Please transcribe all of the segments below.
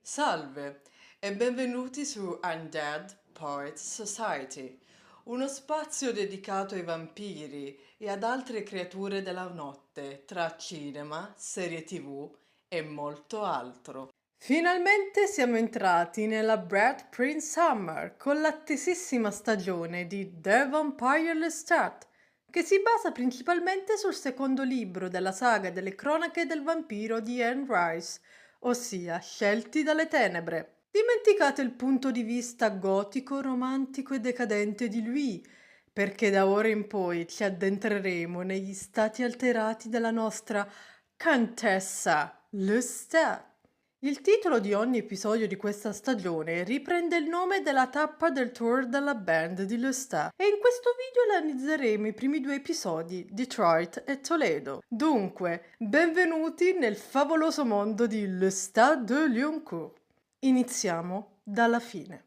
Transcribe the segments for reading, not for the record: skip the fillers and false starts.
Salve e benvenuti su Undead Poets Society, uno spazio dedicato ai vampiri e ad altre creature della notte, tra cinema, serie TV e molto altro. Finalmente siamo entrati nella Brad Prince Summer con l'attesissima stagione di The Vampire Lestat, che si basa principalmente sul secondo libro della saga delle cronache del vampiro di Anne Rice, ossia Scelti dalle tenebre. Dimenticate il punto di vista gotico, romantico e decadente di lui, perché da ora in poi ci addentreremo negli stati alterati della nostra Contessa Lestat. Il titolo di ogni episodio di questa stagione riprende il nome della tappa del tour della band di Lestat e in questo video analizzeremo i primi due episodi, Detroit e Toledo. Dunque, benvenuti nel favoloso mondo di Lestat de Lioncourt. Iniziamo dalla fine.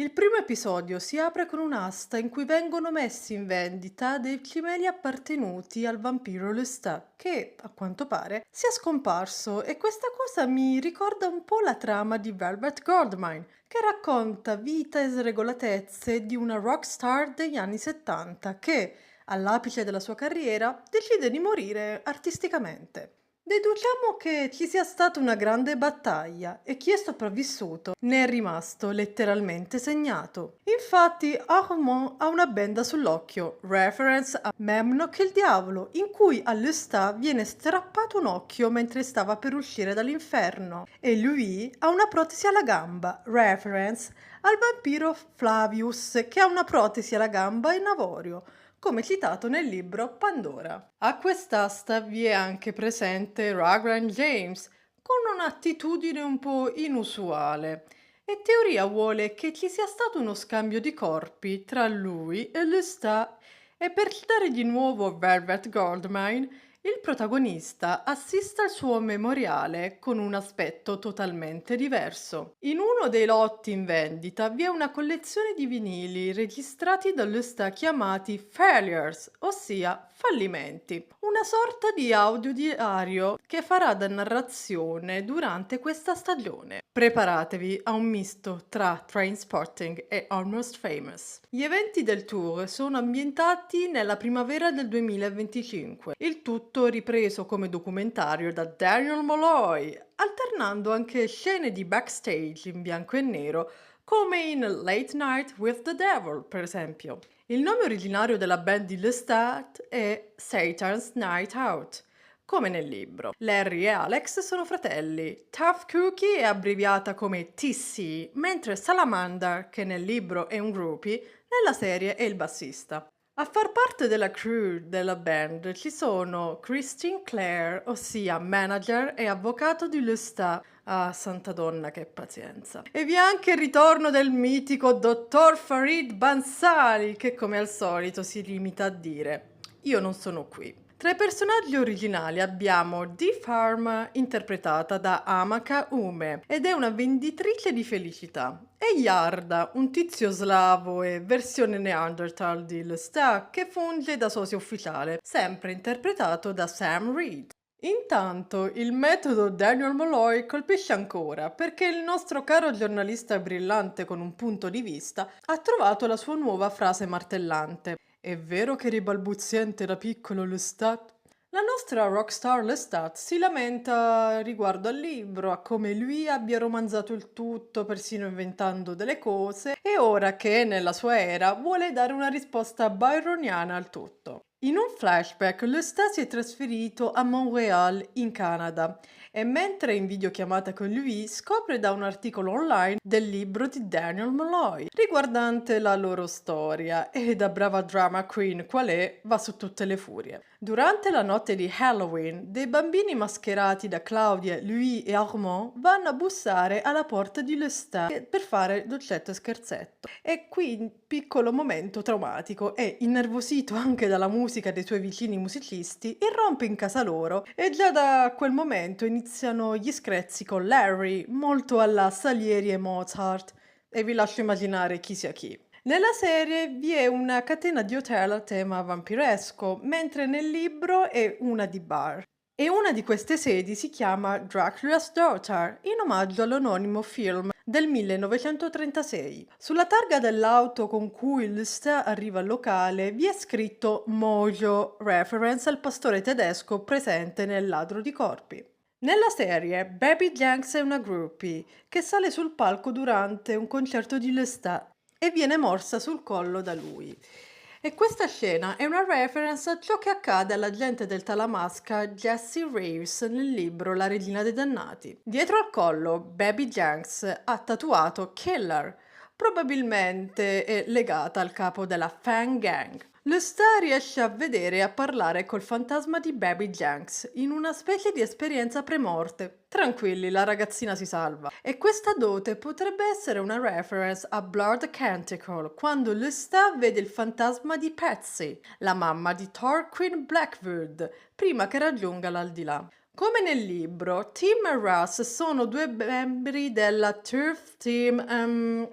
Il primo episodio si apre con un'asta in cui vengono messi in vendita dei cimeli appartenuti al vampiro Lestat, che, a quanto pare, sia scomparso, e questa cosa mi ricorda un po' la trama di Velvet Goldmine, che racconta vita e sregolatezze di una rockstar degli anni 70 che, all'apice della sua carriera, decide di morire artisticamente. Deduciamo che ci sia stata una grande battaglia e chi è sopravvissuto ne è rimasto letteralmente segnato. Infatti Armand ha una benda sull'occhio, reference a Memnoch il diavolo, in cui a Lestat viene strappato un occhio mentre stava per uscire dall'inferno, e lui ha una protesi alla gamba, reference al vampiro Flavius, che ha una protesi alla gamba in avorio, come citato nel libro Pandora. A quest'asta vi è anche presente Raglan James, con un'attitudine un po' inusuale, e teoria vuole che ci sia stato uno scambio di corpi tra lui e Lestat, e per citare di nuovo Velvet Goldmine, il protagonista assiste al suo memoriale con un aspetto totalmente diverso. In uno dei lotti in vendita vi è una collezione di vinili registrati da Lestat chiamati Failures, ossia fallimenti, una sorta di audiodiario che farà da narrazione durante questa stagione. Preparatevi a un misto tra Trainspotting e Almost Famous. Gli eventi del tour sono ambientati nella primavera del 2025, il tutto ripreso come documentario da Daniel Molloy, alternando anche scene di backstage in bianco e nero, come in Late Night with the Devil, per esempio. Il nome originario della band di Lestat è Satan's Night Out, come nel libro. Larry e Alex sono fratelli. Tough Cookie è abbreviata come TC, mentre Salamander, che nel libro è un groupie, nella serie è il bassista. A far parte della crew della band ci sono Christine Clare, ossia manager e avvocato di Lestat. Ah, santa donna, che pazienza. E vi è anche il ritorno del mitico dottor Farid Bansali, che come al solito si limita a dire: io non sono qui. Tra i personaggi originali abbiamo Dee Farm, interpretata da Amaka Ume, ed è una venditrice di felicità, e Yarda, un tizio slavo e versione Neanderthal di Lestat, che funge da sosia ufficiale, sempre interpretato da Sam Reed. Intanto il metodo Daniel Molloy colpisce ancora, perché il nostro caro giornalista brillante con un punto di vista ha trovato la sua nuova frase martellante. È vero che eri balbuziente da piccolo, Lestat? La nostra rockstar Lestat si lamenta riguardo al libro, a come lui abbia romanzato il tutto, persino inventando delle cose, e ora che è nella sua era vuole dare una risposta byroniana al tutto. In un flashback, Lestat si è trasferito a Montréal, in Canada, e mentre è in videochiamata con lui scopre da un articolo online del libro di Daniel Molloy riguardante la loro storia, e da brava drama queen qual è va su tutte le furie. Durante la notte di Halloween, dei bambini mascherati da Claudia, Louis e Armand vanno a bussare alla porta di Lestat per fare dolcetto e scherzetto. E qui un piccolo momento traumatico, e innervosito anche dalla musica dei suoi vicini musicisti, irrompe in casa loro, e già da quel momento iniziano gli screzi con Larry, molto alla Salieri e Mozart, e vi lascio immaginare chi sia chi. Nella serie vi è una catena di hotel a tema vampiresco, mentre nel libro è una di bar. E una di queste sedi si chiama Dracula's Daughter, in omaggio all'omonimo film del 1936. Sulla targa dell'auto con cui Lestat arriva al locale vi è scritto Mojo, reference al pastore tedesco presente nel Ladro di Corpi. Nella serie, Baby Jenks è una groupie che sale sul palco durante un concerto di Lestat e viene morsa sul collo da lui. E questa scena è una reference a ciò che accade all'agente del Talamasca Jesse Reeves nel libro La regina dei dannati. Dietro al collo, Baby Jenks ha tatuato Killer, probabilmente è legata al capo della Fang Gang. Lestat riesce a vedere e a parlare col fantasma di Baby Jenks in una specie di esperienza premorte. Tranquilli, la ragazzina si salva. E questa dote potrebbe essere una reference a Blood Canticle, quando Lestat vede il fantasma di Patsy, la mamma di Torquil Blackwood, prima che raggiunga l'aldilà. Come nel libro, Tim e Russ sono due membri della Turf Team,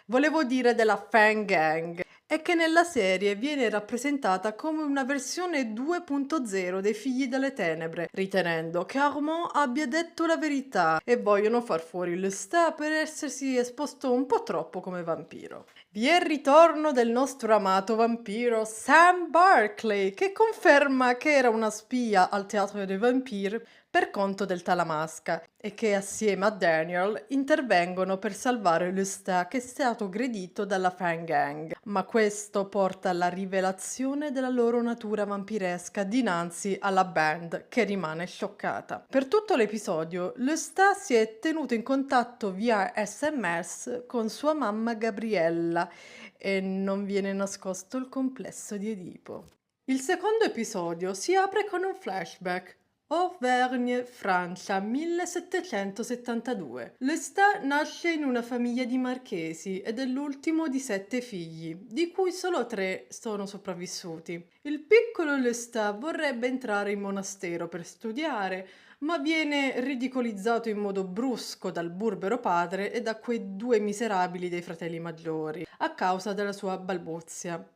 volevo dire della Fang Gang, e che nella serie viene rappresentata come una versione 2.0 dei Figli delle Tenebre, ritenendo che Armand abbia detto la verità e vogliono far fuori Lestat per essersi esposto un po' troppo come vampiro. Vi è il ritorno del nostro amato vampiro Sam Barclay, che conferma che era una spia al Teatro dei Vampiri per conto del Talamasca e che assieme a Daniel intervengono per salvare Lestat che è stato aggredito dalla Fang Gang, ma questo porta alla rivelazione della loro natura vampiresca dinanzi alla band che rimane scioccata. Per tutto l'episodio Lestat si è tenuto in contatto via SMS con sua mamma Gabriella e non viene nascosto il complesso di Edipo. Il secondo episodio si apre con un flashback. Auvergne, Francia, 1772. Lestat nasce in una famiglia di marchesi ed è l'ultimo di 7 figli, di cui solo 3 sono sopravvissuti. Il piccolo Lestat vorrebbe entrare in monastero per studiare, ma viene ridicolizzato in modo brusco dal burbero padre e da quei 2 miserabili dei fratelli maggiori, a causa della sua balbuzia.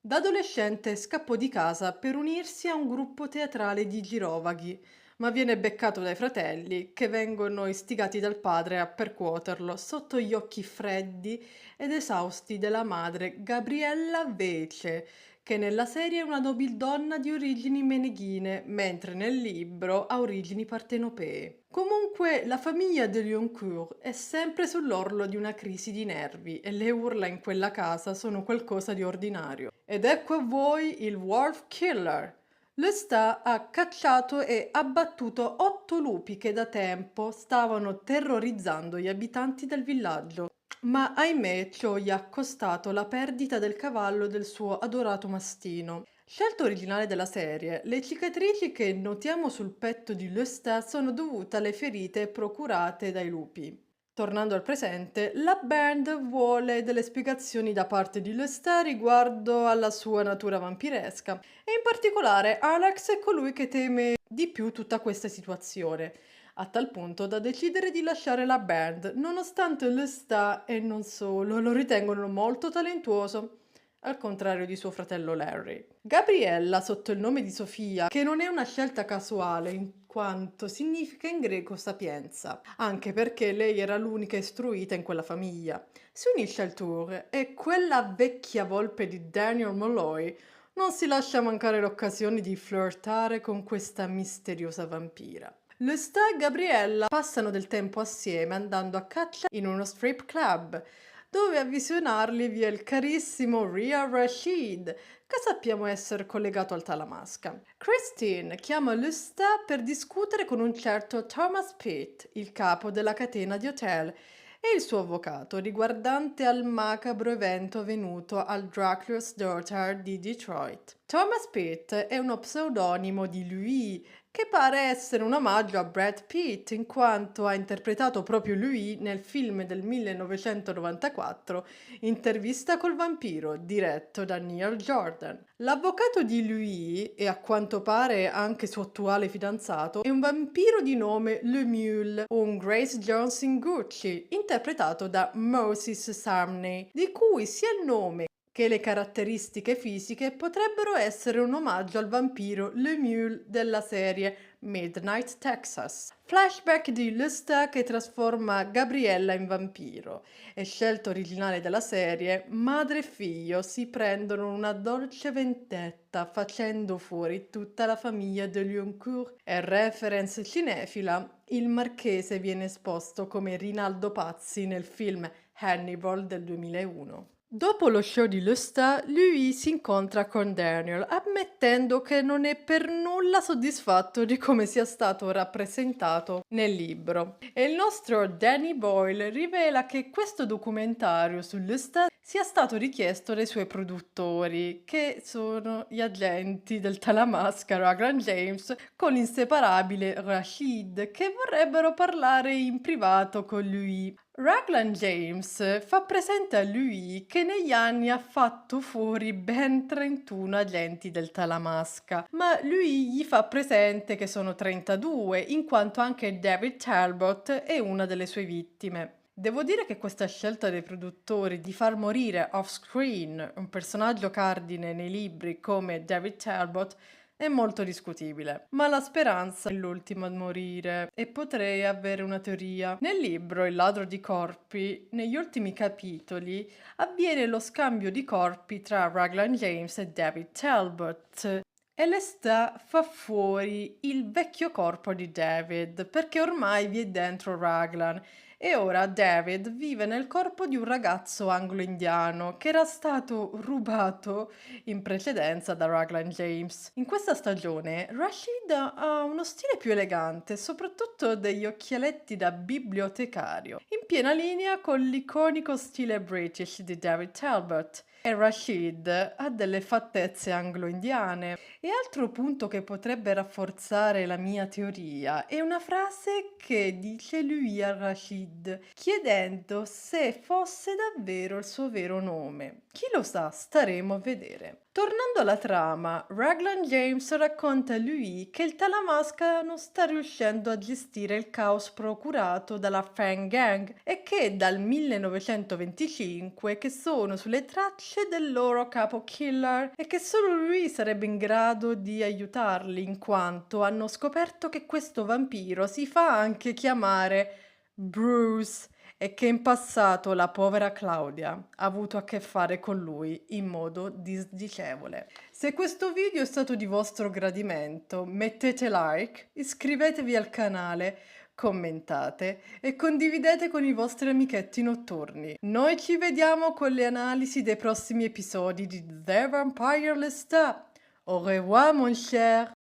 Da adolescente scappò di casa per unirsi a un gruppo teatrale di girovaghi, ma viene beccato dai fratelli, che vengono istigati dal padre a percuoterlo sotto gli occhi freddi ed esausti della madre Gabriella Vece, che nella serie è una nobildonna di origini meneghine, mentre nel libro ha origini partenopee. Comunque, la famiglia de Lioncourt è sempre sull'orlo di una crisi di nervi e le urla in quella casa sono qualcosa di ordinario. Ed ecco a voi il Wolf Killer. Lestat ha cacciato e abbattuto 8 lupi che da tempo stavano terrorizzando gli abitanti del villaggio. Ma ahimè ciò gli ha costato la perdita del cavallo del suo adorato mastino. Scelta originale della serie, le cicatrici che notiamo sul petto di Lestat sono dovute alle ferite procurate dai lupi. Tornando al presente, la band vuole delle spiegazioni da parte di Lestat riguardo alla sua natura vampiresca e in particolare Alex è colui che teme di più tutta questa situazione, a tal punto da decidere di lasciare la band, nonostante Lestat e non solo lo ritengono molto talentuoso, al contrario di suo fratello Larry. Gabriella, sotto il nome di Sofia, che non è una scelta casuale in quanto significa in greco sapienza, anche perché lei era l'unica istruita in quella famiglia. Si unisce al tour e quella vecchia volpe di Daniel Molloy non si lascia mancare l'occasione di flirtare con questa misteriosa vampira. Lestat e Gabriella passano del tempo assieme andando a caccia in uno strip club, dove a visionarli vi è il carissimo Riyad Rashid, che sappiamo essere collegato al Talamasca. Christine chiama Lestat per discutere con un certo Thomas Pitt, il capo della catena di hotel, e il suo avvocato riguardante al macabro evento avvenuto al Dracula's Daughter di Detroit. Thomas Pitt è uno pseudonimo di Louis, che pare essere un omaggio a Brad Pitt, in quanto ha interpretato proprio lui nel film del 1994 Intervista col vampiro, diretto da Neil Jordan. L'avvocato di Louis, e a quanto pare anche suo attuale fidanzato, è un vampiro di nome Lemuel, un Grace Jones in Gucci, interpretato da Moses Sumney, di cui sia il nome che le caratteristiche fisiche potrebbero essere un omaggio al vampiro Lemuel della serie Midnight Texas. Flashback di Lestat che trasforma Gabriella in vampiro. E scelta originale della serie, madre e figlio si prendono una dolce vendetta facendo fuori tutta la famiglia de Liancourt. E reference cinefila, il marchese viene esposto come Rinaldo Pazzi nel film Hannibal del 2001. Dopo lo show di Lestat, lui si incontra con Daniel, ammettendo che non è per nulla soddisfatto di come sia stato rappresentato nel libro. E il nostro Danny Boyle rivela che questo documentario su Lestat sia stato richiesto dai suoi produttori, che sono gli agenti del Talamasca Raglan James con l'inseparabile Rashid, che vorrebbero parlare in privato con lui. Raglan James fa presente a lui che negli anni ha fatto fuori ben 31 agenti del Talamasca, ma lui gli fa presente che sono 32, in quanto anche David Talbot è una delle sue vittime. Devo dire che questa scelta dei produttori di far morire off-screen un personaggio cardine nei libri come David Talbot è molto discutibile, ma la speranza è l'ultima a morire e potrei avere una teoria. Nel libro Il ladro di corpi, negli ultimi capitoli, avviene lo scambio di corpi tra Raglan James e David Talbot. E Lestat fa fuori il vecchio corpo di David perché ormai vi è dentro Raglan e ora David vive nel corpo di un ragazzo anglo-indiano che era stato rubato in precedenza da Raglan James. In questa stagione Rashid ha uno stile più elegante, soprattutto degli occhialetti da bibliotecario, in piena linea con l'iconico stile British di David Talbot. E Rashid ha delle fattezze anglo-indiane. E altro punto che potrebbe rafforzare la mia teoria è una frase che dice lui a Rashid, chiedendo se fosse davvero il suo vero nome. Chi lo sa, staremo a vedere. Tornando alla trama, Raglan James racconta a lui che il Talamasca non sta riuscendo a gestire il caos procurato dalla Fang Gang e che dal 1925 che sono sulle tracce del loro capo killer e che solo lui sarebbe in grado di aiutarli in quanto hanno scoperto che questo vampiro si fa anche chiamare Bruce e che in passato la povera Claudia ha avuto a che fare con lui in modo disdicevole. Se questo video è stato di vostro gradimento, mettete like, iscrivetevi al canale, commentate e condividete con i vostri amichetti notturni. Noi ci vediamo con le analisi dei prossimi episodi di The Vampire Lestat. Au revoir mon cher!